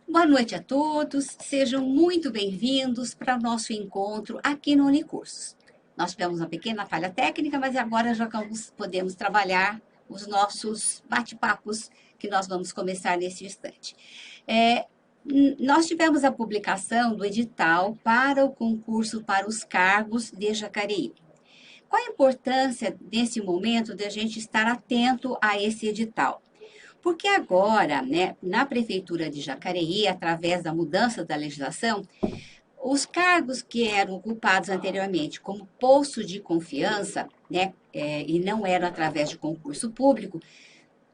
Boa noite a todos, sejam muito bem-vindos para o nosso encontro aqui no Unicursos. Nós tivemos uma pequena falha técnica, mas agora já podemos trabalhar os nossos bate-papos que nós vamos começar nesse instante. Nós tivemos a publicação do edital para o concurso para os cargos de Jacareí. Qual a importância nesse momento de a gente estar atento a esse edital? Porque agora, né, na Prefeitura de Jacareí, através da mudança da legislação, os cargos que eram ocupados anteriormente como posto de confiança, né, e não eram através de concurso público,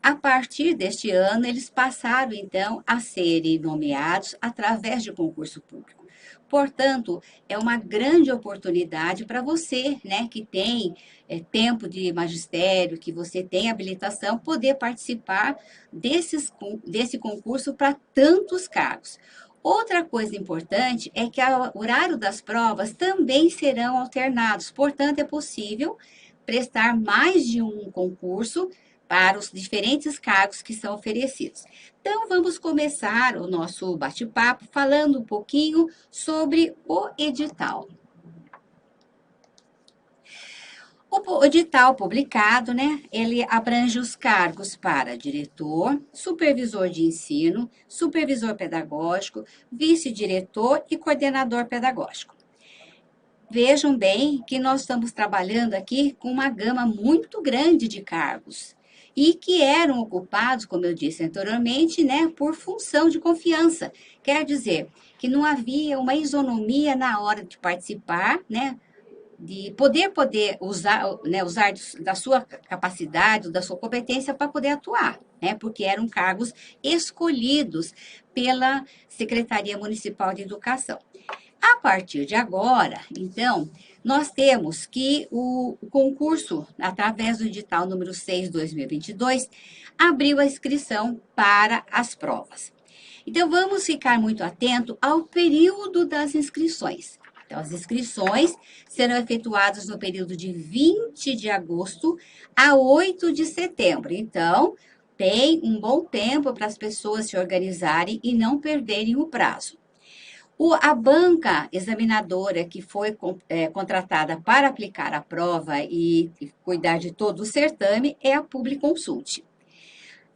a partir deste ano, eles passaram, então, a serem nomeados através de concurso público. Portanto, é uma grande oportunidade para você, né, que tem tempo de magistério, que você tem habilitação, poder participar desse concurso para tantos cargos. Outra coisa importante é que o horário das provas também serão alternados, portanto, é possível prestar mais de um concurso para os diferentes cargos que são oferecidos. Então, vamos começar o nosso bate-papo falando um pouquinho sobre o edital. O edital publicado, né, ele abrange os cargos para diretor, supervisor de ensino, supervisor pedagógico, vice-diretor e coordenador pedagógico. Vejam bem que nós estamos trabalhando aqui com uma gama muito grande de cargos e que eram ocupados, como eu disse anteriormente, né, por função de confiança. Quer dizer que não havia uma isonomia na hora de participar, né, de poder usar, né, usar da sua capacidade, da sua competência para poder atuar, né, porque eram cargos escolhidos pela Secretaria Municipal de Educação. A partir de agora, então, nós temos que o concurso, através do edital número 6/2022, abriu a inscrição para as provas. Então, vamos ficar muito atento ao período das inscrições. Então, as inscrições serão efetuadas no período de 20 de agosto a 8 de setembro. Então, tem um bom tempo para as pessoas se organizarem e não perderem o prazo. A banca examinadora que foi contratada para aplicar a prova e cuidar de todo o certame é a Publiconsult.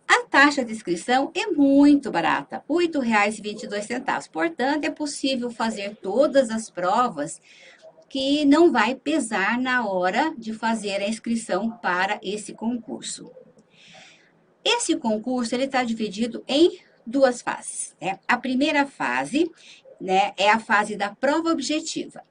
A taxa de inscrição é muito barata, R$ 8,22. Portanto, é possível fazer todas as provas que não vai pesar na hora de fazer a inscrição para esse concurso. Esse concurso ele está dividido em duas fases, né? A primeira fase, né, é a fase da prova objetiva.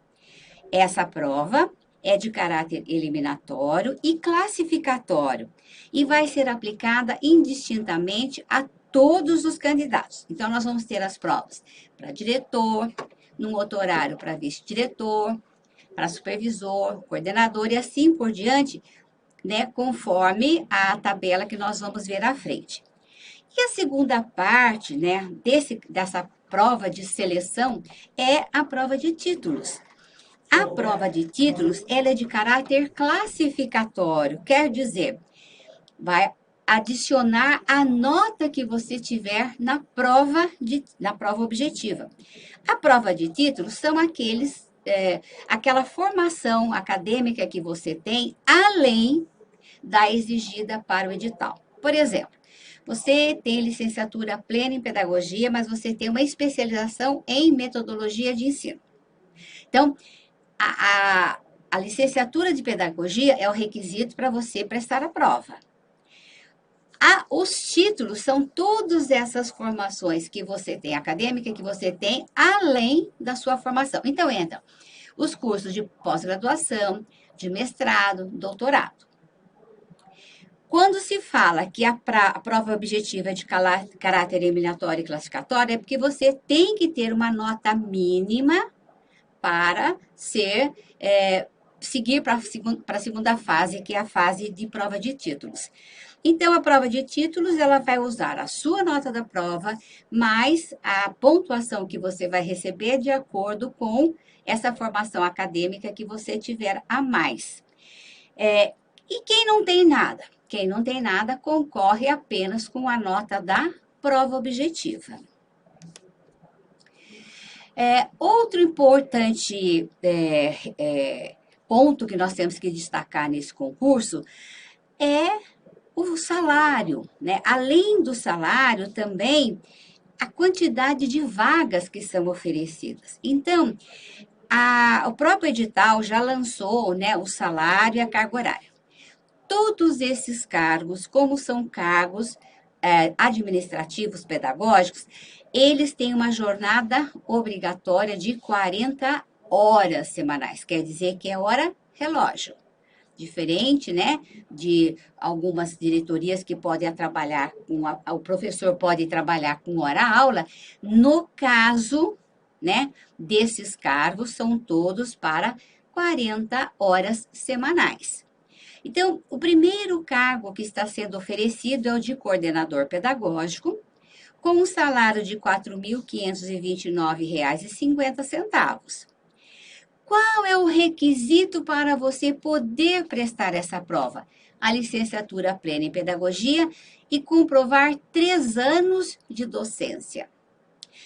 Essa prova é de caráter eliminatório e classificatório e vai ser aplicada indistintamente a todos os candidatos. Então, nós vamos ter as provas para diretor, num outro horário para vice-diretor, para supervisor, coordenador e assim por diante, né, conforme a tabela que nós vamos ver à frente. E a segunda parte, né, dessa prova de seleção é a prova de títulos. A prova de títulos, ela é de caráter classificatório, quer dizer, vai adicionar a nota que você tiver na prova objetiva. A prova de títulos são aquela formação acadêmica que você tem além da exigida para o edital. Por exemplo, você tem licenciatura plena em pedagogia, mas você tem uma especialização em metodologia de ensino. Então, a licenciatura de pedagogia é o requisito para você prestar a prova. Os títulos são todas essas formações que você tem, acadêmica, que você tem, além da sua formação. Então, entram os cursos de pós-graduação, de mestrado, doutorado. Quando se fala que a prova objetiva é de caráter eliminatório e classificatório, é porque você tem que ter uma nota mínima para seguir para a segunda fase, que é a fase de prova de títulos. Então, a prova de títulos, ela vai usar a sua nota da prova, mais a pontuação que você vai receber de acordo com essa formação acadêmica que você tiver a mais. E quem não tem nada? Quem não tem nada concorre apenas com a nota da prova objetiva. Outro importante ponto que nós temos que destacar nesse concurso é o salário, né? Além do salário, também a quantidade de vagas que são oferecidas. Então, o próprio edital já lançou, né, o salário e a carga horária. Todos esses cargos, como são cargos administrativos, pedagógicos, eles têm uma jornada obrigatória de 40 horas semanais, quer dizer que é hora relógio. Diferente, né, de algumas diretorias que podem trabalhar o professor pode trabalhar com hora-aula. No caso, né, desses cargos, são todos para 40 horas semanais. Então, o primeiro cargo que está sendo oferecido é o de coordenador pedagógico, com um salário de R$ 4.529,50. Qual é o requisito para você poder prestar essa prova? A licenciatura plena em pedagogia e comprovar 3 anos de docência.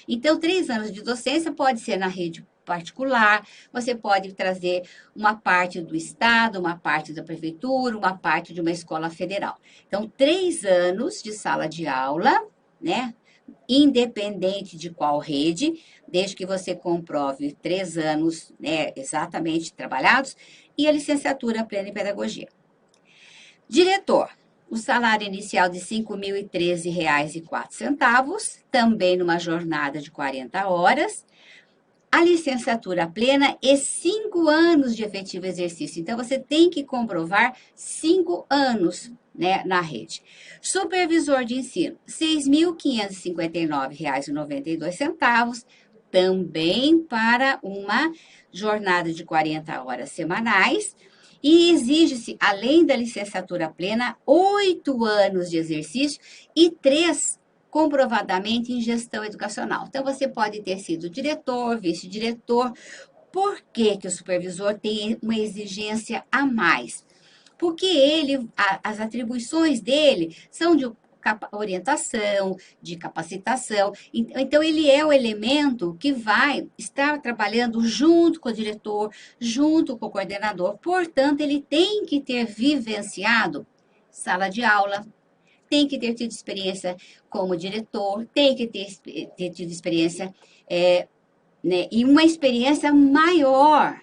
Então, 3 anos de docência pode ser na rede particular, você pode trazer uma parte do Estado, uma parte da prefeitura, uma parte de uma escola federal. Então, 3 anos de sala de aula, né? Independente de qual rede, desde que você comprove 3 anos, né, exatamente trabalhados, e a licenciatura plena em pedagogia. Diretor, o salário inicial de R$ 5.013,04, também numa jornada de 40 horas. A licenciatura plena e 5 anos de efetivo exercício. Então, você tem que comprovar 5 anos, né, na rede. Supervisor de ensino, R$ 6.559,92, também para uma jornada de 40 horas semanais. E exige-se, além da licenciatura plena, 8 anos de exercício e 3 comprovadamente em gestão educacional. Então, você pode ter sido diretor, vice-diretor. Por que que o supervisor tem uma exigência a mais? Porque as atribuições dele são de orientação, de capacitação. Então, ele é o elemento que vai estar trabalhando junto com o diretor, junto com o coordenador. Portanto, ele tem que ter vivenciado sala de aula, tem que ter tido experiência como diretor, tem que ter tido experiência, né, e uma experiência maior,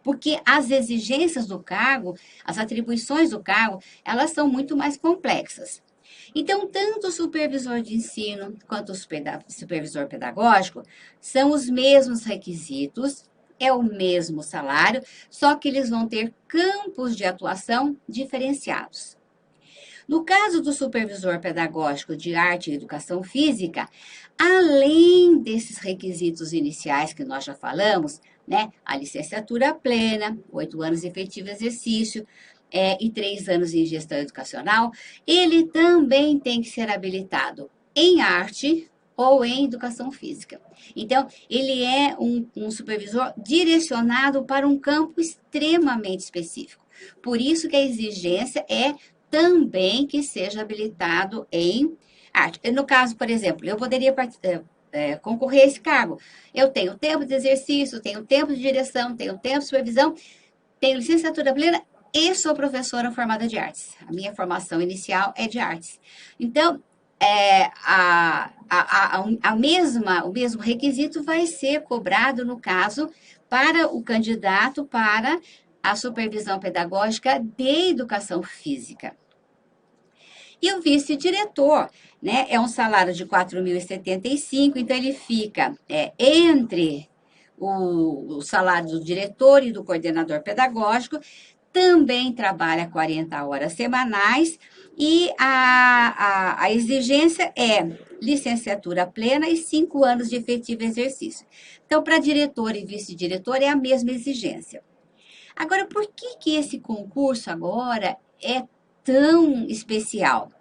porque as exigências do cargo, as atribuições do cargo, elas são muito mais complexas. Então, tanto o supervisor de ensino quanto o supervisor pedagógico são os mesmos requisitos, é o mesmo salário, só que eles vão ter campos de atuação diferenciados. No caso do supervisor pedagógico de arte e educação física, além desses requisitos iniciais que nós já falamos, né, a licenciatura plena, 8 anos de efetivo exercício, e 3 anos em gestão educacional, ele também tem que ser habilitado em arte ou em educação física. Então, ele é um supervisor direcionado para um campo extremamente específico. Por isso que a exigência é também que seja habilitado em arte. No caso, por exemplo, eu poderia concorrer a esse cargo. Eu tenho tempo de exercício, tenho tempo de direção, tenho tempo de supervisão, tenho licenciatura plena e sou professora formada de artes. A minha formação inicial é de artes. Então, o mesmo requisito vai ser cobrado, no caso, para o candidato para a supervisão pedagógica de educação física. E o vice-diretor, né, é um salário de R$ 4.075, então ele fica entre o salário do diretor e do coordenador pedagógico, também trabalha 40 horas semanais e a exigência é licenciatura plena e 5 anos de efetivo exercício. Então, para diretor e vice-diretor é a mesma exigência. Agora, por que esse concurso agora é tão especial?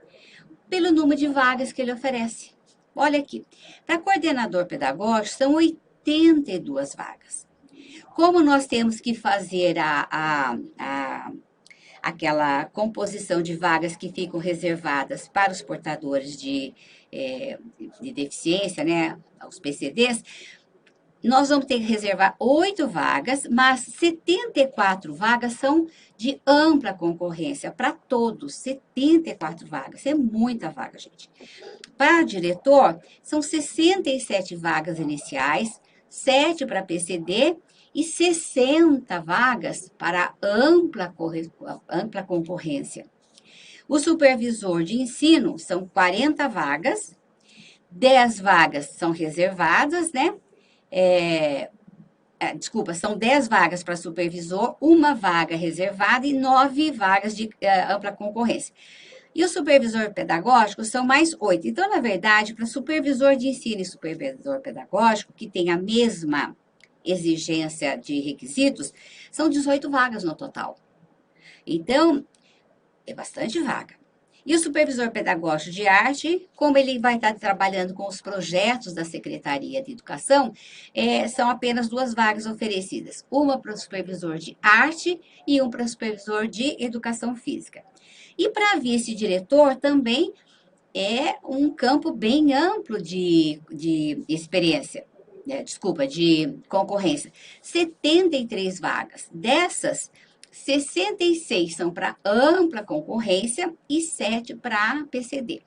Pelo número de vagas que ele oferece. Olha aqui, para coordenador pedagógico são 82 vagas. Como nós temos que fazer aquela composição de vagas que ficam reservadas para os portadores de deficiência, né, os PCDs, nós vamos ter que reservar 8 vagas, mas 74 vagas são de ampla concorrência para todos. 74 vagas, é muita vaga, gente. Para diretor, são 67 vagas iniciais, 7 para PCD e 60 vagas para ampla concorrência. O supervisor de ensino são 40 vagas, 10 vagas são reservadas, né? Desculpa, são 10 vagas para supervisor, uma vaga reservada e 9 vagas de ampla concorrência. E o supervisor pedagógico são mais 8. Então, na verdade, para supervisor de ensino e supervisor pedagógico, que tem a mesma exigência de requisitos, são 18 vagas no total. Então, é bastante vaga. E o supervisor pedagógico de arte, como ele vai estar trabalhando com os projetos da Secretaria de Educação, são apenas 2 vagas oferecidas. Uma para o supervisor de arte e uma para o supervisor de educação física. E para vice-diretor também é um campo bem amplo de experiência, de concorrência. 73 vagas. Dessas, 66 são para ampla concorrência e 7 para PCD.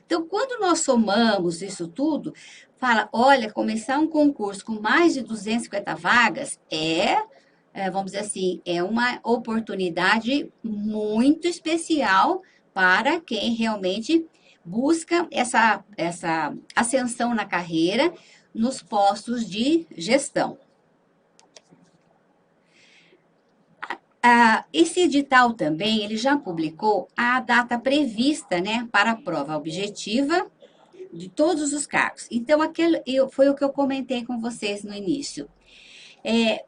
Então, quando nós somamos isso tudo, fala, olha, começar um concurso com mais de 250 vagas vamos dizer assim, é uma oportunidade muito especial para quem realmente busca essa ascensão na carreira nos postos de gestão. Esse edital também, ele já publicou a data prevista, né, para a prova objetiva de todos os cargos. Então, foi o que eu comentei com vocês no início.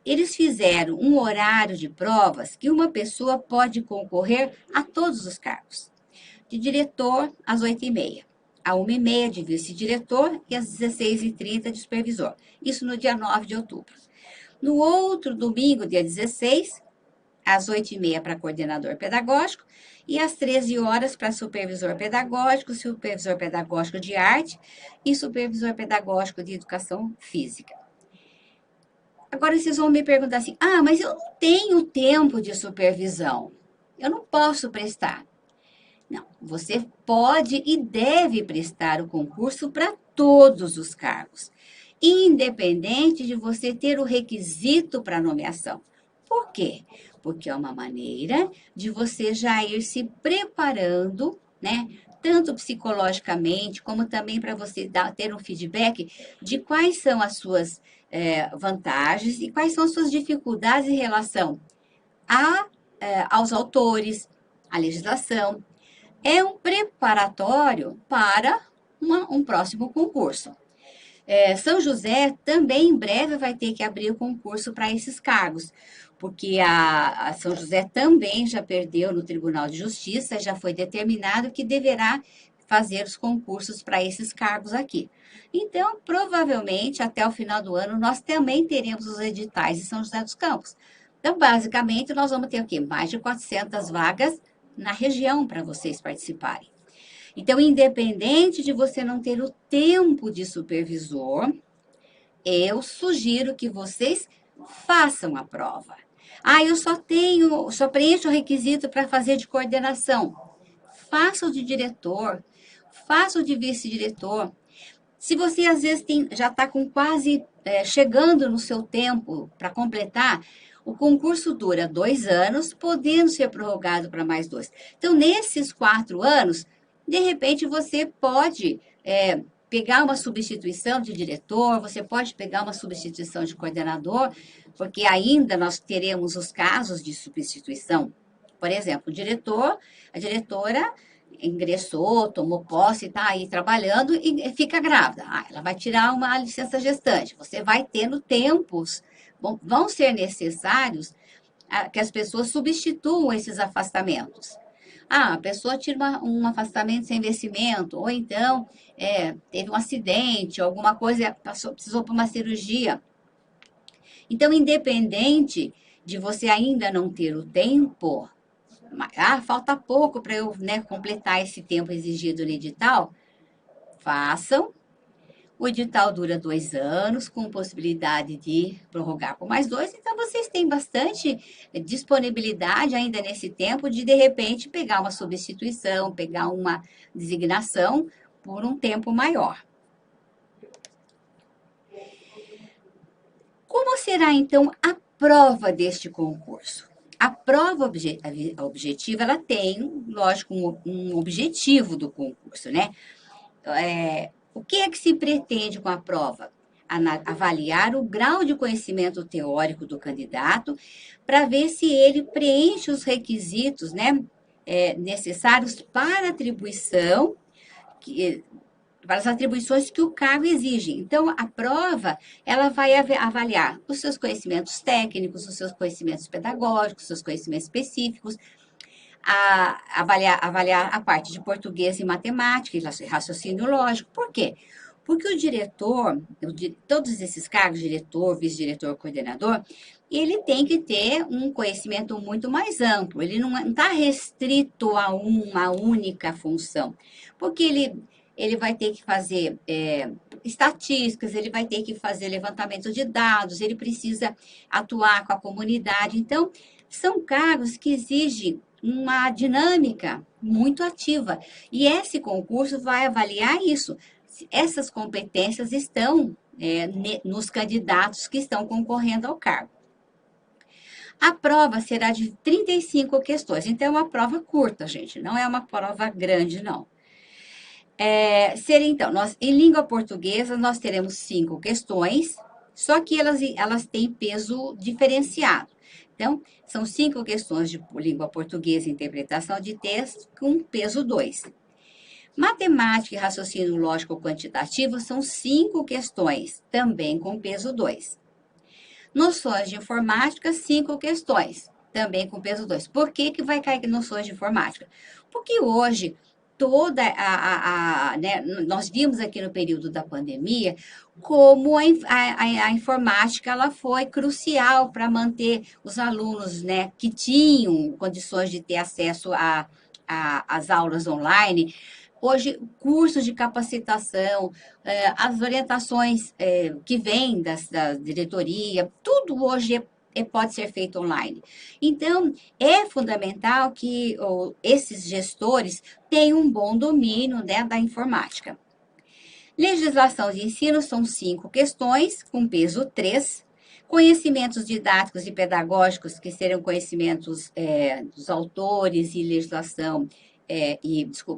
Eles fizeram um horário de provas que uma pessoa pode concorrer a todos os cargos. De diretor, às 8h30. À 1h30 de vice-diretor e às 16h30 de supervisor. Isso no dia 9 de outubro. No outro domingo, dia 16, às 8h30 para coordenador pedagógico e às 13 horas para supervisor pedagógico de arte e supervisor pedagógico de educação física. Agora vocês vão me perguntar assim, mas eu não tenho tempo de supervisão, eu não posso prestar. Não, você pode e deve prestar o concurso para todos os cargos, independente de você ter o requisito para nomeação. Por quê? Porque é uma maneira de você já ir se preparando, né? Tanto psicologicamente, como também para você ter um feedback de quais são as suas vantagens e quais são as suas dificuldades em relação aos autores, à legislação. É um preparatório para um próximo concurso. São José também em breve vai ter que abrir o concurso para esses cargos, porque a São José também já perdeu no Tribunal de Justiça, já foi determinado que deverá fazer os concursos para esses cargos aqui. Então, provavelmente, até o final do ano, nós também teremos os editais de São José dos Campos. Então, basicamente, nós vamos ter o quê? Mais de 400 vagas na região para vocês participarem. Então, independente de você não ter o tempo de supervisor, eu sugiro que vocês façam a prova. Eu só preencho o requisito para fazer de coordenação. Faça o de diretor, faça o de vice-diretor. Se você, às vezes, já está com quase chegando no seu tempo para completar, o concurso dura 2 anos, podendo ser prorrogado para mais 2. Então, nesses 4 anos, de repente, você pode pegar uma substituição de diretor, você pode pegar uma substituição de coordenador, porque ainda nós teremos os casos de substituição. Por exemplo, a diretora ingressou, tomou posse, está aí trabalhando e fica grávida. Ela vai tirar uma licença gestante. Você vai tendo tempos, vão ser necessários que as pessoas substituam esses afastamentos. A pessoa tira um afastamento sem vencimento, ou então teve um acidente, alguma coisa, precisou para uma cirurgia. Então, independente de você ainda não ter o tempo, falta pouco para eu completar esse tempo exigido no edital, façam. O edital dura 2 anos, com possibilidade de prorrogar por mais 2, então vocês têm bastante disponibilidade ainda nesse tempo de repente, pegar uma substituição, pegar uma designação por um tempo maior. Como será, então, a prova deste concurso? A prova objetiva, ela tem, lógico, um objetivo do concurso, né? O que é que se pretende com a prova? Avaliar o grau de conhecimento teórico do candidato para ver se ele preenche os requisitos, né, necessários para atribuição, para as atribuições que o cargo exige. Então, a prova, ela vai avaliar os seus conhecimentos técnicos, os seus conhecimentos pedagógicos, os seus conhecimentos específicos, avaliar a parte de português e matemática e raciocínio lógico. Por quê? Porque o diretor, todos esses cargos, diretor, vice-diretor, coordenador, ele tem que ter um conhecimento muito mais amplo. Ele não está restrito a uma única função. Porque ele vai ter que fazer estatísticas, ele vai ter que fazer levantamento de dados, ele precisa atuar com a comunidade. Então, são cargos que exigem uma dinâmica muito ativa. E esse concurso vai avaliar isso. Essas competências estão nos candidatos que estão concorrendo ao cargo. A prova será de 35 questões. Então, é uma prova curta, gente. Não é uma prova grande, não. Então, em língua portuguesa, nós teremos 5 questões, só que elas têm peso diferenciado. Então, são 5 questões de língua portuguesa e interpretação de texto com peso 2. Matemática e raciocínio lógico quantitativo são 5 questões, também com peso 2. Noções de informática, 5 questões, também com peso 2. Por que vai cair noções de informática? Porque hoje né, nós vimos aqui no período da pandemia como a informática ela foi crucial para manter os alunos, né, que tinham condições de ter acesso às aulas online. Hoje, cursos de capacitação, as orientações que vêm da diretoria, tudo hoje pode ser feito online. Então, é fundamental que esses gestores tenham um bom domínio, né, da informática. Legislação de ensino são 5 questões, com peso 3. Conhecimentos didáticos e pedagógicos, que serão conhecimentos dos autores e legislação,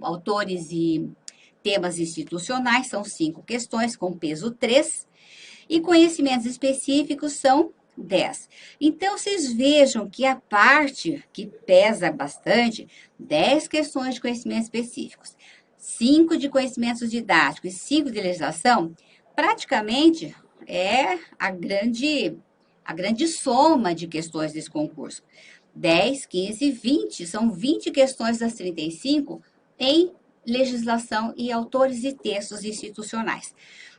autores e temas institucionais, são 5 questões, com peso 3. E conhecimentos específicos são 10. Então, vocês vejam que a parte que pesa bastante, 10 questões de conhecimentos específicos, 5 de conhecimentos didáticos e 5 de legislação, praticamente é a grande soma de questões desse concurso. 10, 15, 20, são 20 questões das 35 em legislação e autores e textos institucionais.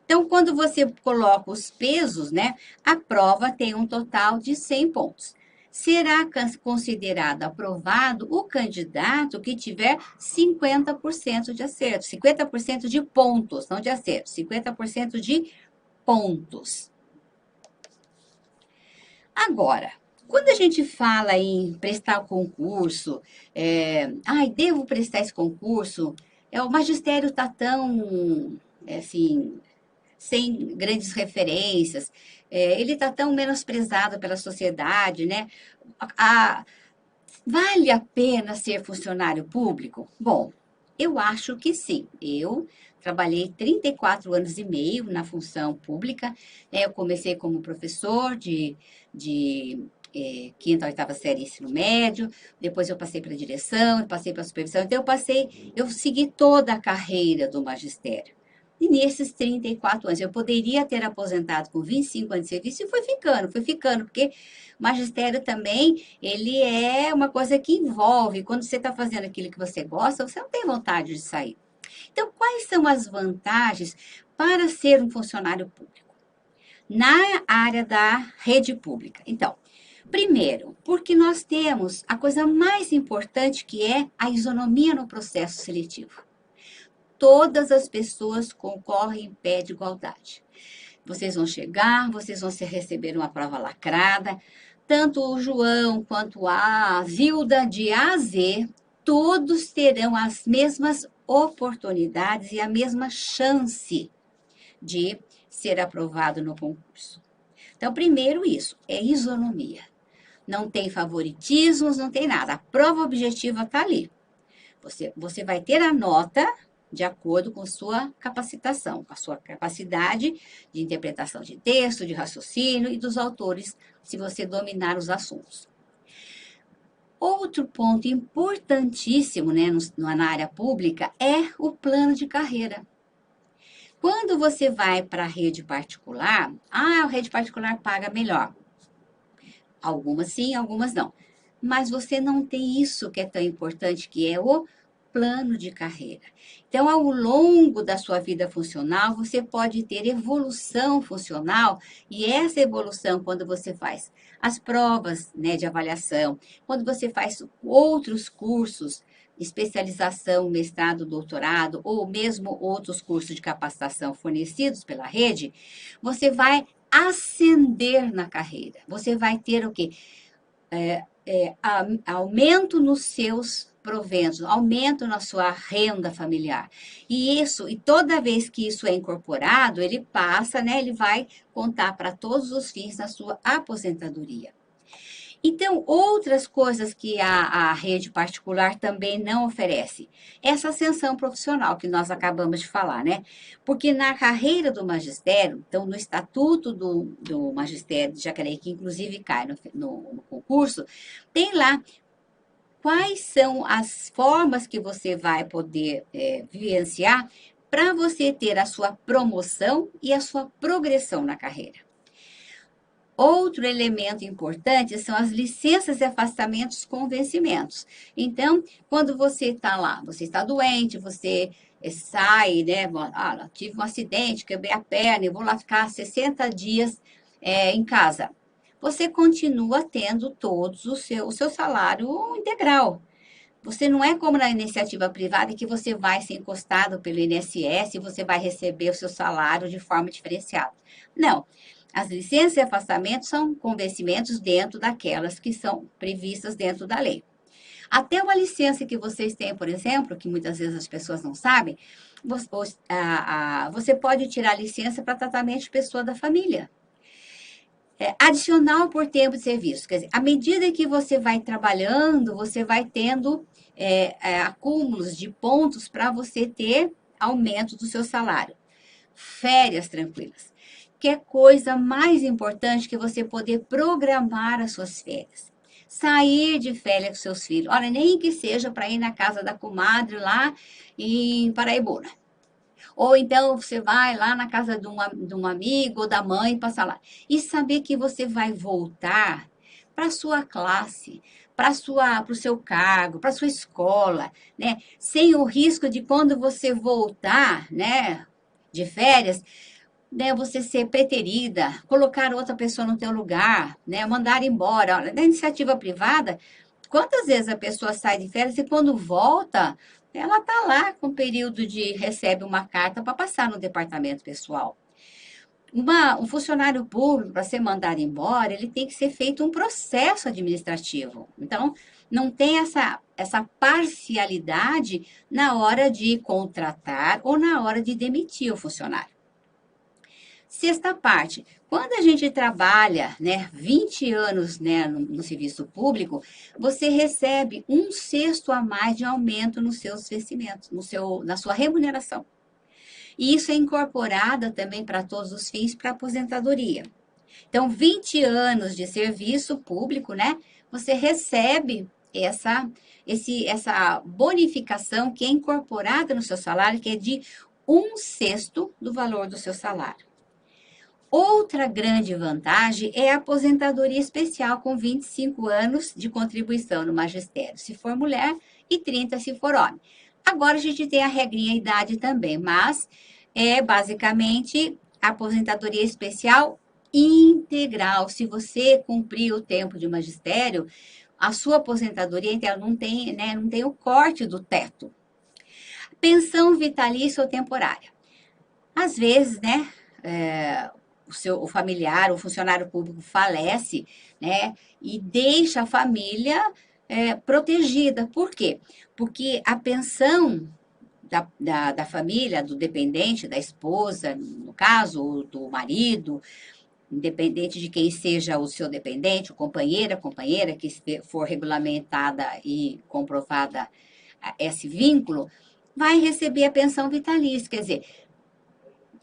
Então, quando você coloca os pesos, né, a prova tem um total de 100 pontos. Será considerado aprovado o candidato que tiver 50% de acerto, 50% de pontos, não de acerto, 50% de pontos. Agora, quando a gente fala em prestar o concurso, devo prestar esse concurso, o magistério está tão, assim, sem grandes referências, ele está tão menosprezado pela sociedade, né? Vale a pena ser funcionário público? Bom, eu acho que sim. Eu trabalhei 34 anos e meio na função pública. Eu comecei como professor de quinta, oitava série ensino médio, depois eu passei para a direção, passei para a supervisão. Então, eu segui toda a carreira do magistério. E nesses 34 anos, eu poderia ter aposentado com 25 anos de serviço e fui ficando, porque magistério também, ele é uma coisa que envolve, quando você está fazendo aquilo que você gosta, você não tem vontade de sair. Então, quais são as vantagens para ser um funcionário público? Na área da rede pública. Então, primeiro, porque nós temos a coisa mais importante que é a isonomia no processo seletivo. todas as pessoas concorrem em pé de igualdade. Vocês vão chegar, vocês vão receber uma prova lacrada, tanto o João quanto a Zilda, de A a Z, todos terão as mesmas oportunidades e a mesma chance de ser aprovado no concurso. Então, primeiro isso, é isonomia. Não tem favoritismos, não tem nada. A prova objetiva está ali. Você vai ter a nota de acordo com sua capacitação, com a sua capacidade de interpretação de texto, de raciocínio e dos autores, se você dominar os assuntos. Outro ponto importantíssimo, né, na área pública é o plano de carreira. Quando você vai para a rede particular, a rede particular paga melhor. Algumas sim, algumas não. Mas você não tem isso que é tão importante, que é o plano de carreira. Então, ao longo da sua vida funcional, você pode ter evolução funcional, e essa evolução, quando você faz as provas, né, de avaliação, quando você faz outros cursos, especialização, mestrado, doutorado, ou mesmo outros cursos de capacitação fornecidos pela rede, você vai ascender na carreira. Você vai ter o quê? Aumento nos seus proventos, aumento na sua renda familiar. E toda vez que isso é incorporado, ele passa, né? Ele vai contar para todos os fins da sua aposentadoria. Então, outras coisas que a rede particular também não oferece. Essa ascensão profissional que nós acabamos de falar, né? Porque na carreira do magistério, então, no estatuto do magistério de Jacareí, que inclusive cai no concurso, tem lá quais são as formas que você vai poder vivenciar para você ter a sua promoção e a sua progressão na carreira. Outro elemento importante são as licenças e afastamentos com vencimentos. Então, quando você está lá, você está doente, você sai, né? Tive um acidente, quebrei a perna, eu vou lá ficar 60 dias em casa. Você continua tendo todos o seu salário integral. Você não é como na iniciativa privada que você vai ser encostado pelo INSS e você vai receber o seu salário de forma diferenciada. Não. As licenças e afastamentos são convencimentos dentro daquelas que são previstas dentro da lei. Até uma licença que vocês têm, por exemplo, que muitas vezes as pessoas não sabem, você pode tirar licença para tratamento de pessoa da família. Adicional por tempo de serviço. Quer dizer, à medida que você vai trabalhando, você vai tendo acúmulos de pontos para você ter aumento do seu salário. Férias tranquilas. Que é coisa mais importante que você poder programar as suas férias. Sair de férias com seus filhos. Olha, nem que seja para ir na casa da comadre lá em Paraibuna. Ou então você vai lá na casa de um amigo ou da mãe, passar lá. E saber que você vai voltar para a sua classe, para o seu cargo, para a sua escola, né? Sem o risco de quando você voltar, né, de férias, né, você ser preterida, colocar outra pessoa no teu lugar, né, mandar embora. Olha, na iniciativa privada, quantas vezes a pessoa sai de férias e quando volta, ela está lá com o período recebe uma carta para passar no departamento pessoal. Um funcionário público, para ser mandado embora, ele tem que ser feito um processo administrativo. Então, não tem essa parcialidade na hora de contratar ou na hora de demitir o funcionário. Sexta parte, quando a gente trabalha, né, 20 anos, né, no serviço público, você recebe 1/6 a mais de aumento nos seus vencimentos, na sua remuneração. E isso é incorporado também para todos os fins para aposentadoria. Então, 20 anos de serviço público, né, você recebe essa bonificação que é incorporada no seu salário, que é de 1/6 do valor do seu salário. Outra grande vantagem é a aposentadoria especial com 25 anos de contribuição no magistério, se for mulher, e 30 se for homem. Agora a gente tem a regrinha idade também, mas é basicamente a aposentadoria especial integral. Se você cumprir o tempo de magistério, a sua aposentadoria inteira não tem, né, não tem o corte do teto. Pensão vitalícia ou temporária. Às vezes, né, o familiar, o funcionário público falece, né, e deixa a família protegida. Por quê? Porque a pensão da família, do dependente, da esposa, no caso, ou do marido, independente de quem seja o seu dependente, o companheiro, a companheira, que for regulamentada e comprovada esse vínculo, vai receber a pensão vitalícia. Quer dizer,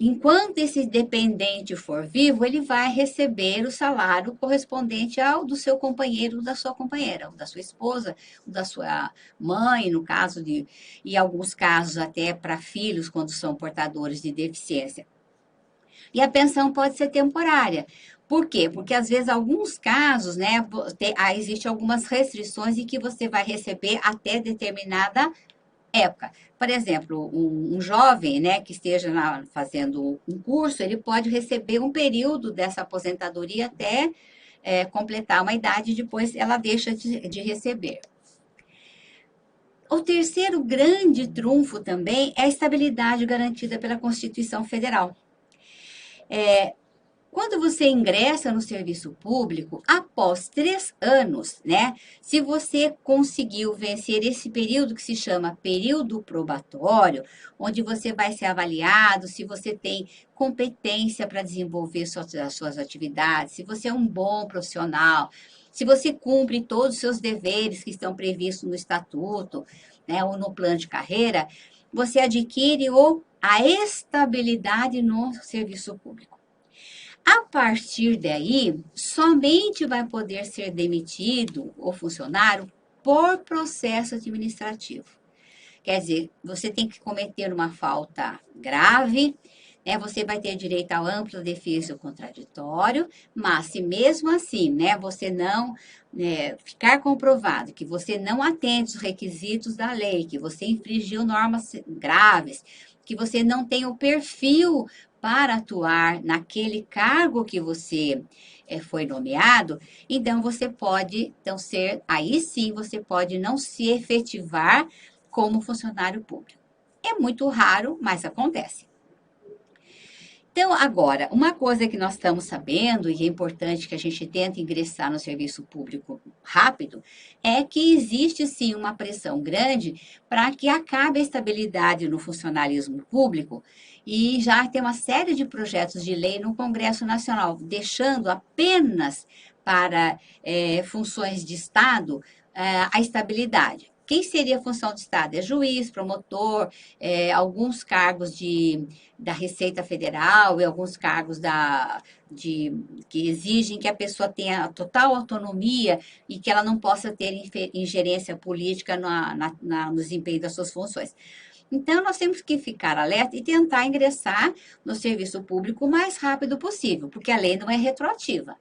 enquanto esse dependente for vivo, ele vai receber o salário correspondente ao do seu companheiro, da sua companheira, ou da sua esposa, ou da sua mãe, no caso de, e alguns casos até para filhos, quando são portadores de deficiência. E a pensão pode ser temporária. Por quê? Porque às vezes alguns casos, né, existe algumas restrições em que você vai receber até determinada época. Por exemplo, um jovem, né, que esteja fazendo um curso, ele pode receber um período dessa aposentadoria até completar uma idade, e depois ela deixa de receber. O terceiro grande trunfo também é a estabilidade garantida pela Constituição Federal. Quando você ingressa no serviço público, após 3 anos, né? Se você conseguiu vencer esse período que se chama período probatório, onde você vai ser avaliado se você tem competência para desenvolver as suas atividades, se você é um bom profissional, se você cumpre todos os seus deveres que estão previstos no estatuto, né, ou no plano de carreira, você adquire a estabilidade no serviço público. A partir daí, somente vai poder ser demitido o funcionário por processo administrativo. Quer dizer, você tem que cometer uma falta grave, né? Você vai ter direito à ampla defesa e ao contraditório, mas se mesmo assim, né, você não ficar comprovado que você não atende os requisitos da lei, que você infringiu normas graves, que você não tem o perfil para atuar naquele cargo que você foi nomeado, então você pode, aí sim você pode não se efetivar como funcionário público. É muito raro, mas acontece. Então, agora, uma coisa que nós estamos sabendo, e é importante que a gente tente ingressar no serviço público rápido, é que existe sim uma pressão grande para que acabe a estabilidade no funcionalismo público, e já tem uma série de projetos de lei no Congresso Nacional, deixando apenas para funções de Estado a estabilidade. Quem seria a função de Estado? É juiz, promotor, alguns cargos da Receita Federal e alguns cargos que exigem que a pessoa tenha total autonomia e que ela não possa ter ingerência política no desempenho das suas funções. Então, nós temos que ficar alerta e tentar ingressar no serviço público o mais rápido possível, porque a lei não é retroativa.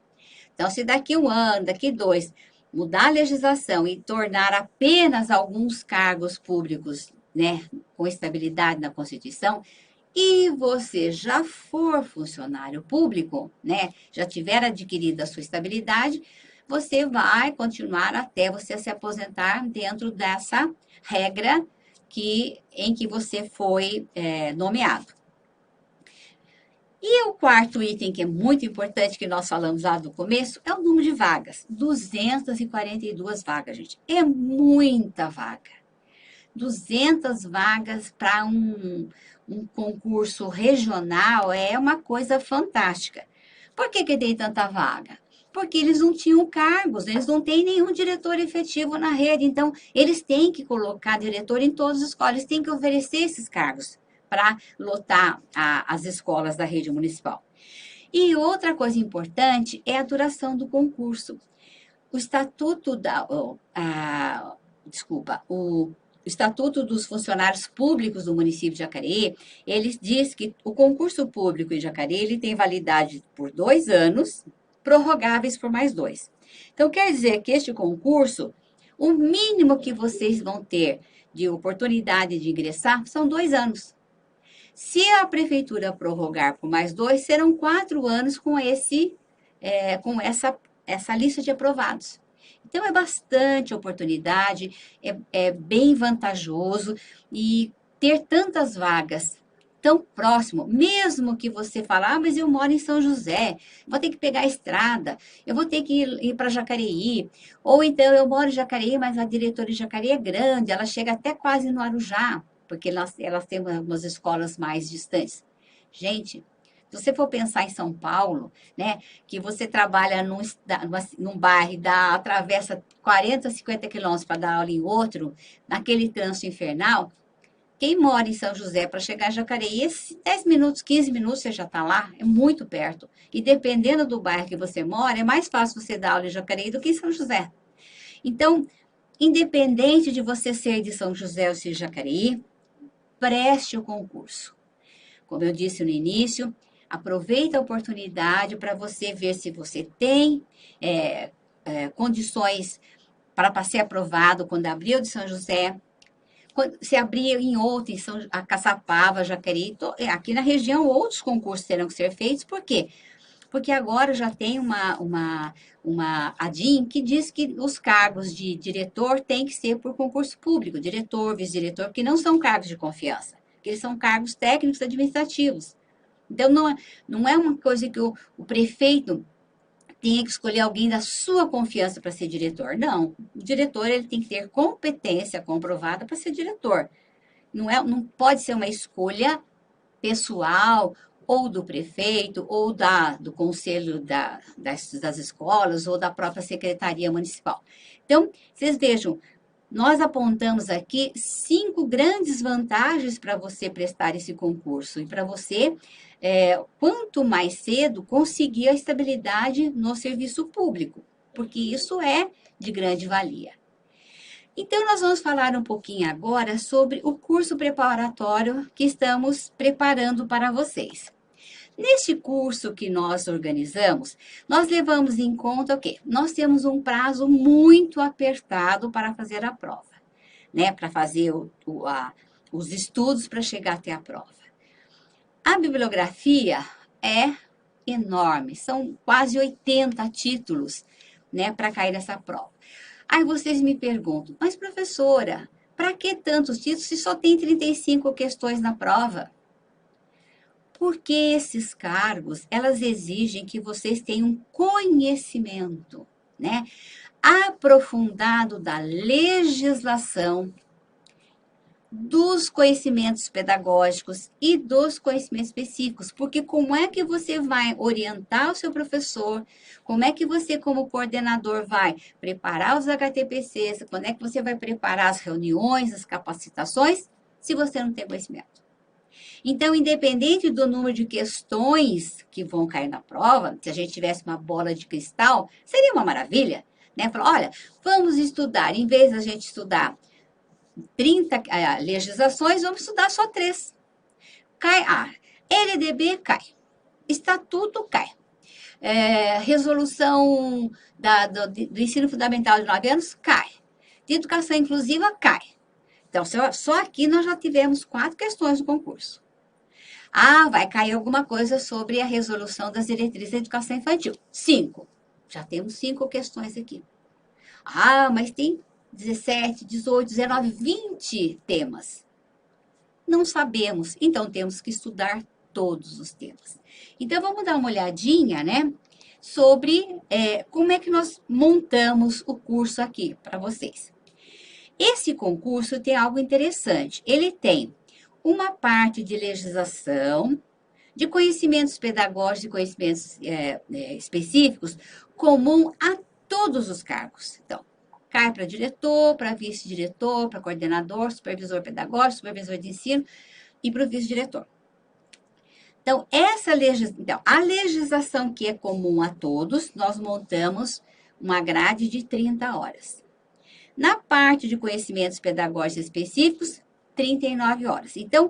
Então, se daqui 1 ano, daqui 2, mudar a legislação e tornar apenas alguns cargos públicos, né, com estabilidade na Constituição, e você já for funcionário público, né, já tiver adquirido a sua estabilidade, você vai continuar até você se aposentar dentro dessa regra em que você foi nomeado. E o quarto item, que é muito importante, que nós falamos lá do começo, é o número de vagas. 242 vagas, gente. É muita vaga. 200 vagas para um concurso regional é uma coisa fantástica. Por que tem tanta vaga? Porque eles não tinham cargos, eles não têm nenhum diretor efetivo na rede. Então, eles têm que colocar diretor em todas as escolas, eles têm que oferecer esses cargos para lotar as escolas da rede municipal. E outra coisa importante é a duração do concurso. O Estatuto o Estatuto dos Funcionários Públicos do município de Jacareí, ele diz que o concurso público em Jacareí ele tem validade por 2 anos, prorrogáveis por mais 2. Então, quer dizer que este concurso, o mínimo que vocês vão ter de oportunidade de ingressar são 2 anos. Se a prefeitura prorrogar por mais 2, serão 4 anos com essa lista de aprovados. Então, é bastante oportunidade, é bem vantajoso e ter tantas vagas tão próximo, mesmo que você fale, ah, mas eu moro em São José, vou ter que pegar a estrada, eu vou ter que ir para Jacareí, ou então eu moro em Jacareí, mas a diretora de Jacareí é grande, ela chega até quase no Arujá, porque elas têm umas escolas mais distantes. Gente, se você for pensar em São Paulo, né, que você trabalha num bairro, atravessa 40, 50 quilômetros para dar aula em outro, naquele trânsito infernal, quem mora em São José para chegar em Jacareí, 10 minutos, 15 minutos você já está lá, é muito perto. E dependendo do bairro que você mora, é mais fácil você dar aula em Jacareí do que em São José. Então, independente de você ser de São José ou ser de Jacareí, preste o concurso. Como eu disse no início, aproveita a oportunidade para você ver se você tem condições para ser aprovado quando abrir o de São José, se abrir em outro, a Caçapava, Jacareí, aqui na região outros concursos terão que ser feitos, por quê? Porque agora já tem uma ADIM que diz que os cargos de diretor têm que ser por concurso público, diretor, vice-diretor, que não são cargos de confiança, que eles são cargos técnicos administrativos. Então, não é uma coisa que o prefeito tenha que escolher alguém da sua confiança para ser diretor. Não, o diretor ele tem que ter competência comprovada para ser diretor. Não pode ser uma escolha pessoal ou do prefeito ou do conselho das escolas ou da própria secretaria municipal. Então, vocês vejam, nós apontamos aqui 5 grandes vantagens para você prestar esse concurso e para você, quanto mais cedo, conseguir a estabilidade no serviço público, porque isso é de grande valia. Então, nós vamos falar um pouquinho agora sobre o curso preparatório que estamos preparando para vocês. Neste curso que nós organizamos, nós levamos em conta o quê? Nós temos um prazo muito apertado para fazer a prova, né? Para fazer os estudos para chegar até a prova. A bibliografia é enorme, são quase 80 títulos, né, para cair nessa prova. Aí vocês me perguntam, mas professora, para que tantos títulos se só tem 35 questões na prova? Porque esses cargos, elas exigem que vocês tenham conhecimento, né, aprofundado da legislação, dos conhecimentos pedagógicos e dos conhecimentos específicos, porque como é que você vai orientar o seu professor, como é que você, como coordenador, vai preparar os HTPCs, quando é que você vai preparar as reuniões, as capacitações, se você não tem conhecimento. Então, independente do número de questões que vão cair na prova, se a gente tivesse uma bola de cristal, seria uma maravilha, né? Falar, olha, vamos estudar, em vez da gente estudar 30 legislações, vamos estudar só 3. Cai LDB cai, estatuto cai, resolução do ensino fundamental de 9 anos cai, de educação inclusiva cai. Então, só aqui nós já tivemos 4 questões no concurso. Vai cair alguma coisa sobre a resolução das diretrizes da educação infantil. 5. Já temos 5 questões aqui. Mas tem 17, 18, 19, 20 temas. Não sabemos, então temos que estudar todos os temas. Então, vamos dar uma olhadinha, né, sobre como é que nós montamos o curso aqui para vocês. Esse concurso tem algo interessante. Ele tem uma parte de legislação, de conhecimentos pedagógicos e conhecimentos específicos, comum a todos os cargos. Então, cai para diretor, para vice-diretor, para coordenador, supervisor pedagógico, supervisor de ensino e para o vice-diretor. Então, a legislação que é comum a todos, nós montamos uma grade de 30 horas. Na parte de conhecimentos pedagógicos específicos, 39 horas. Então,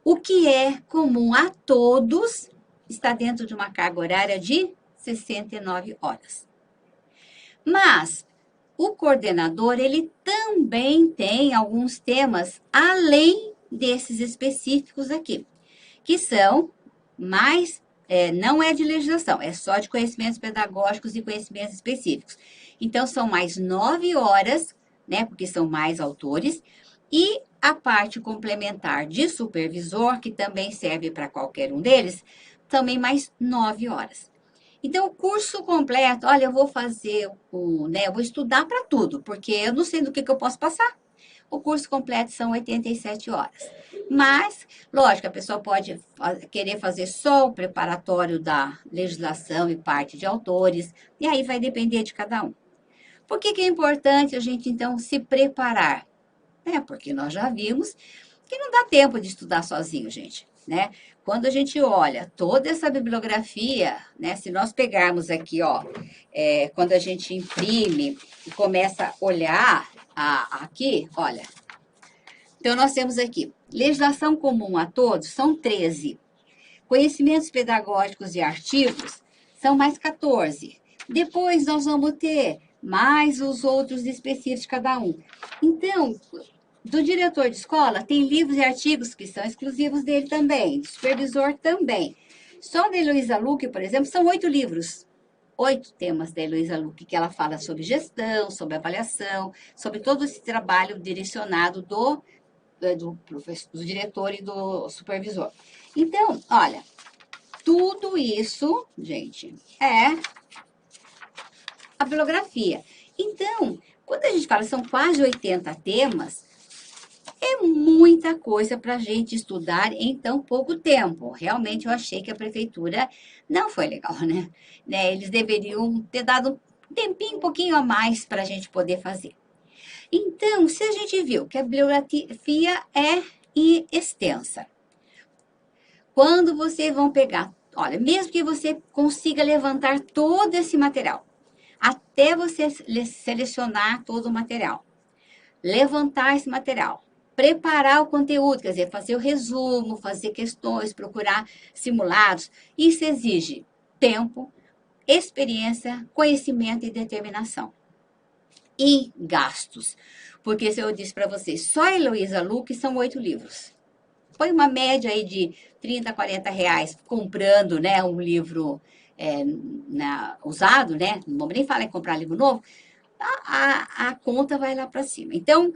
o que é comum a todos está dentro de uma carga horária de 69 horas. Mas o coordenador, ele também tem alguns temas além desses específicos aqui, que são mais, não é de legislação, é só de conhecimentos pedagógicos e conhecimentos específicos. Então, são mais 9 horas, né, porque são mais autores, E a parte complementar de supervisor, que também serve para qualquer um deles, também mais 9 horas. Então, o curso completo, olha, eu vou fazer eu vou estudar para tudo, porque eu não sei do que eu posso passar. O curso completo são 87 horas. Mas, lógico, a pessoa pode querer fazer só o preparatório da legislação e parte de autores, e aí vai depender de cada um. Por que é importante a gente, então, se preparar? Porque nós já vimos que não dá tempo de estudar sozinho, gente, né? Quando a gente olha toda essa bibliografia, né? Se nós pegarmos aqui, ó, quando a gente imprime e começa a olhar aqui, olha. Então, nós temos aqui, legislação comum a todos, são 13. Conhecimentos pedagógicos e artigos, são mais 14. Depois, nós vamos ter mais os outros específicos de cada um. Então, do diretor de escola, tem livros e artigos que são exclusivos dele também, do supervisor também. Só da Heloísa Luque, por exemplo, são 8 livros. 8 temas da Heloísa Luque, que ela fala sobre gestão, sobre avaliação, sobre todo esse trabalho direcionado do diretor e do supervisor. Então, olha, tudo isso, gente, é a bibliografia. Então, quando a gente fala, são quase 80 temas, é muita coisa para a gente estudar em tão pouco tempo. Realmente, eu achei que a prefeitura não foi legal, né? Eles deveriam ter dado um tempinho, um pouquinho a mais para a gente poder fazer. Então, se a gente viu que a bibliografia é extensa, quando vocês vão pegar, olha, mesmo que você consiga levantar todo esse material, até você selecionar todo o material, levantar esse material, preparar o conteúdo, quer dizer, fazer o resumo, fazer questões, procurar simulados, isso exige tempo, experiência, conhecimento e determinação. E gastos. Porque se eu disse para vocês, só a Heloísa Luque são 8 livros. Põe uma média aí de 30, 40 reais comprando, né, um livro usado, né? Não vamos nem falar em comprar livro novo, a conta vai lá para cima. Então,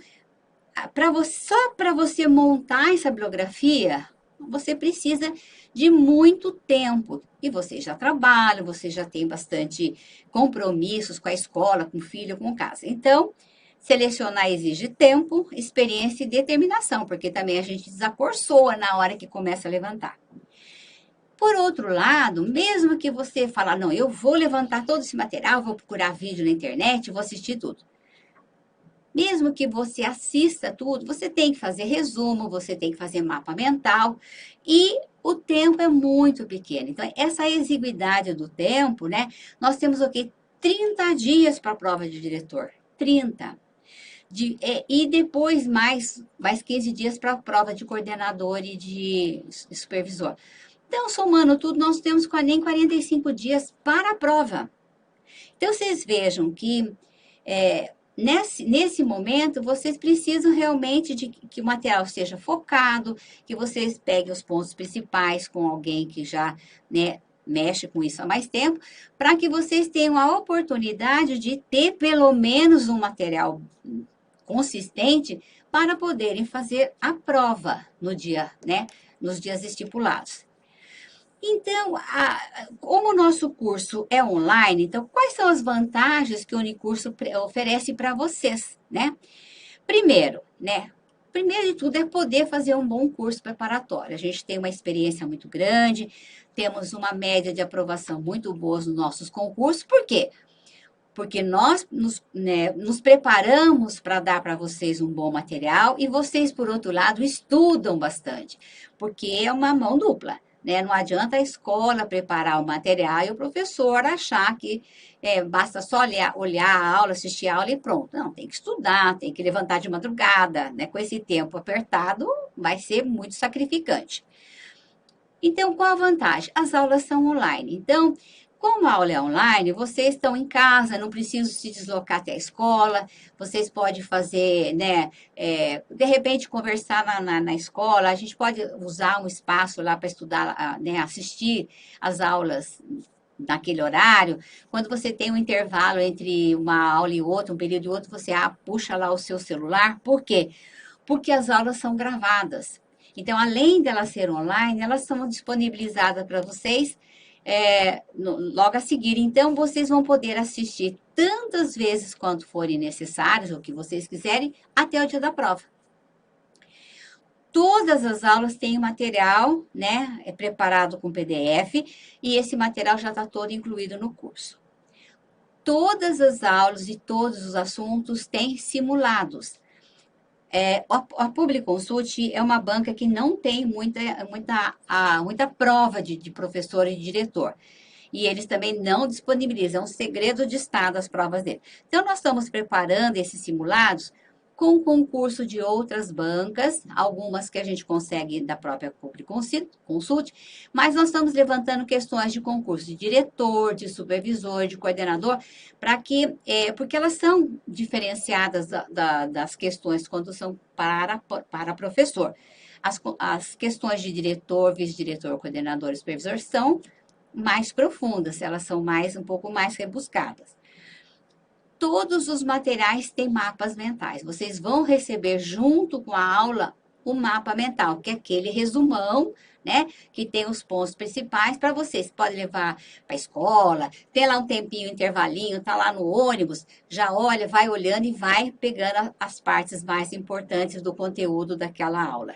só para você montar essa bibliografia, você precisa de muito tempo. E você já trabalha, você já tem bastante compromissos com a escola, com o filho, com casa. Então, selecionar exige tempo, experiência e determinação, porque também a gente desacorçoa na hora que começa a levantar. Por outro lado, mesmo que você falar, não, eu vou levantar todo esse material, vou procurar vídeo na internet, vou assistir tudo. Mesmo que você assista tudo, você tem que fazer resumo, você tem que fazer mapa mental e o tempo é muito pequeno. Então, essa exiguidade do tempo, né? Nós temos o quê? 30 dias para a prova de diretor. 30. E depois mais 15 dias para a prova de coordenador e de supervisor. Então, somando tudo, nós temos nem 45 dias para a prova. Então, vocês vejam que nesse momento, vocês precisam realmente de que o material seja focado, que vocês peguem os pontos principais com alguém que já, né, mexe com isso há mais tempo, para que vocês tenham a oportunidade de ter pelo menos um material consistente para poderem fazer a prova no dia, né, nos dias estipulados. Então, como o nosso curso é online, então, quais são as vantagens que o Unicurso oferece para vocês, né? Primeiro de tudo é poder fazer um bom curso preparatório. A gente tem uma experiência muito grande, temos uma média de aprovação muito boa nos nossos concursos. Por quê? Porque nós nos preparamos para dar para vocês um bom material e vocês, por outro lado, estudam bastante, porque é uma mão dupla. Não adianta a escola preparar o material e o professor achar que basta só olhar a aula, assistir a aula e pronto. Não, tem que estudar, tem que levantar de madrugada, né? Com esse tempo apertado, vai ser muito sacrificante. Então, qual a vantagem? As aulas são online. Então, como a aula é online, vocês estão em casa, não precisam se deslocar até a escola, vocês podem fazer, né, de repente conversar na escola, a gente pode usar um espaço lá para estudar, né, assistir as aulas naquele horário. Quando você tem um intervalo entre uma aula e outra, um período e outro, você puxa lá o seu celular. Por quê? porque as aulas são gravadas. Então, além delas serem online, elas são disponibilizadas para vocês logo a seguir. Então, vocês vão poder assistir tantas vezes quanto forem necessárias, ou que vocês quiserem, até o dia da prova. Todas as aulas têm material, né? É preparado com PDF, e esse material já está todo incluído no curso. Todas as aulas e todos os assuntos têm simulados. A Public Consult é uma banca que não tem muita prova de professor e de diretor. E eles também não disponibilizam, é um segredo de Estado as provas dele. Então, nós estamos preparando esses simulados com concurso de outras bancas, algumas que a gente consegue da própria Public Consult, mas nós estamos levantando questões de concurso de diretor, de supervisor, de coordenador, porque elas são diferenciadas das questões quando são para professor. As questões de diretor, vice-diretor, coordenador e supervisor são mais profundas, elas são um pouco mais rebuscadas. Todos os materiais têm mapas mentais. Vocês vão receber junto com a aula o mapa mental, que é aquele resumão, né? Que tem os pontos principais para vocês. Pode levar para a escola, tem lá um tempinho, intervalinho, tá lá no ônibus, já olha, vai olhando e vai pegando as partes mais importantes do conteúdo daquela aula.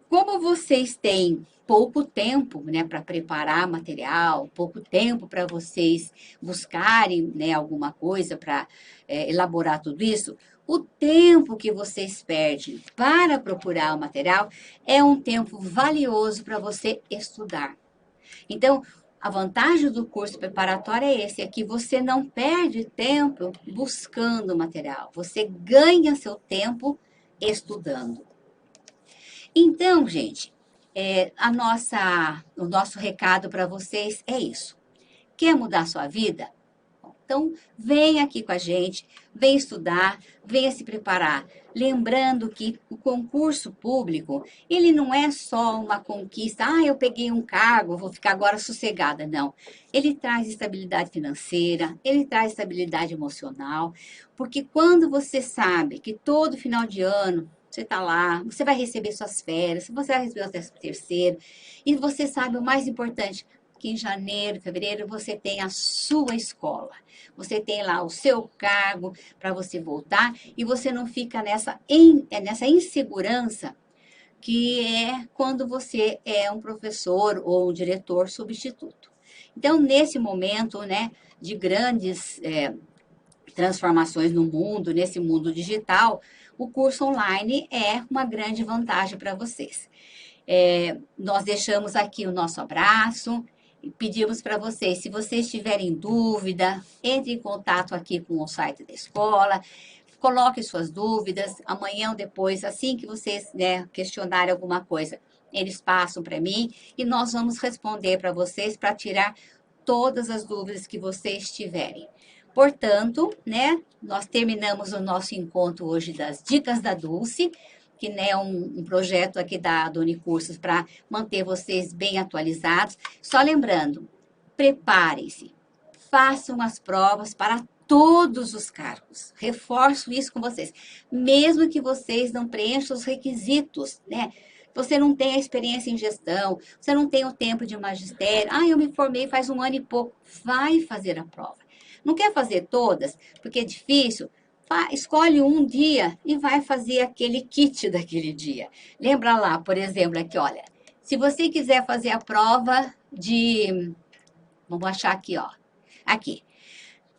Como vocês têm pouco tempo, né, para preparar material, pouco tempo para vocês buscarem, né, alguma coisa para elaborar tudo isso, o tempo que vocês perdem para procurar o material é um tempo valioso para você estudar. Então, a vantagem do curso preparatório é esse, é que você não perde tempo buscando o material, você ganha seu tempo estudando. Então, gente, o nosso recado para vocês é isso. Quer mudar sua vida? Então, vem aqui com a gente, vem estudar, venha se preparar. Lembrando que o concurso público, ele não é só uma conquista, eu peguei um cargo, vou ficar agora sossegada. Não. Ele traz estabilidade financeira, ele traz estabilidade emocional, porque quando você sabe que todo final de ano você está lá, você vai receber suas férias, você vai receber o 13º, e você sabe o mais importante, que em janeiro, fevereiro, você tem a sua escola. Você tem lá o seu cargo para você voltar e você não fica nessa insegurança que é quando você é um professor ou um diretor substituto. Então, nesse momento, né, de grandes transformações no mundo, nesse mundo digital, o curso online é uma grande vantagem para vocês. Nós deixamos aqui o nosso abraço e pedimos para vocês, se vocês tiverem dúvida, entre em contato aqui com o site da escola, coloquem suas dúvidas, amanhã ou depois, assim que vocês questionarem alguma coisa, eles passam para mim e nós vamos responder para vocês para tirar todas as dúvidas que vocês tiverem. Portanto, né, nós terminamos o nosso encontro hoje das Dicas da Dulce, que é um projeto aqui da Unicursos para manter vocês bem atualizados. Só lembrando, preparem-se, façam as provas para todos os cargos. Reforço isso com vocês. Mesmo que vocês não preencham os requisitos, né? Você não tem a experiência em gestão, você não tem o tempo de magistério. Eu me formei faz 1 ano e pouco. Vai fazer a prova. Não quer fazer todas, porque é difícil? Escolhe um dia e vai fazer aquele kit daquele dia. Lembra lá, por exemplo, aqui, olha. Se você quiser fazer a prova de... Vamos achar aqui, ó. Aqui.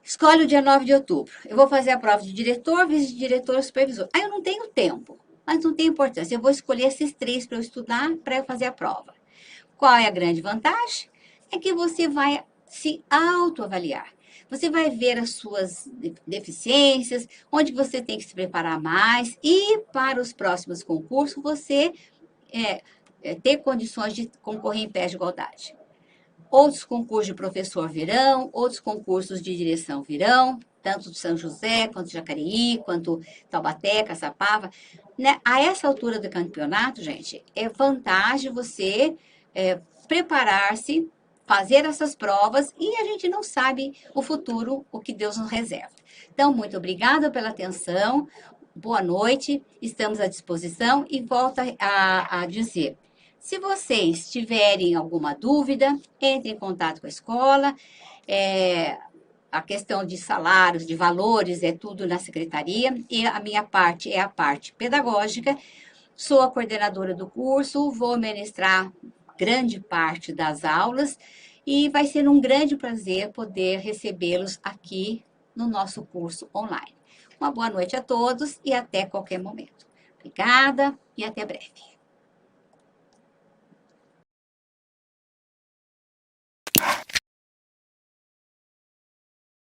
Escolhe o dia 9 de outubro. Eu vou fazer a prova de diretor, vice-diretor, supervisor. Eu não tenho tempo, mas não tem importância. Eu vou escolher esses 3 para eu estudar, para eu fazer a prova. Qual é a grande vantagem? É que você vai se autoavaliar. Você vai ver as suas deficiências, onde você tem que se preparar mais e para os próximos concursos você ter condições de concorrer em pé de igualdade. Outros concursos de professor virão, outros concursos de direção virão, tanto de São José, quanto de Jacareí, quanto Taubaté, Caçapava. Né? A essa altura do campeonato, gente, é vantagem você preparar-se, fazer essas provas e a gente não sabe o futuro, o que Deus nos reserva. Então, muito obrigada pela atenção. boa noite, estamos à disposição e volto a dizer, se vocês tiverem alguma dúvida, entre em contato com a escola, é, a questão de salários, de valores, é tudo na secretaria, e a minha parte é a parte pedagógica. Sou a coordenadora do curso, vou ministrar grande parte das aulas e vai ser um grande prazer poder recebê-los aqui no nosso curso online. Uma boa noite a todos e até qualquer momento. Obrigada e até breve.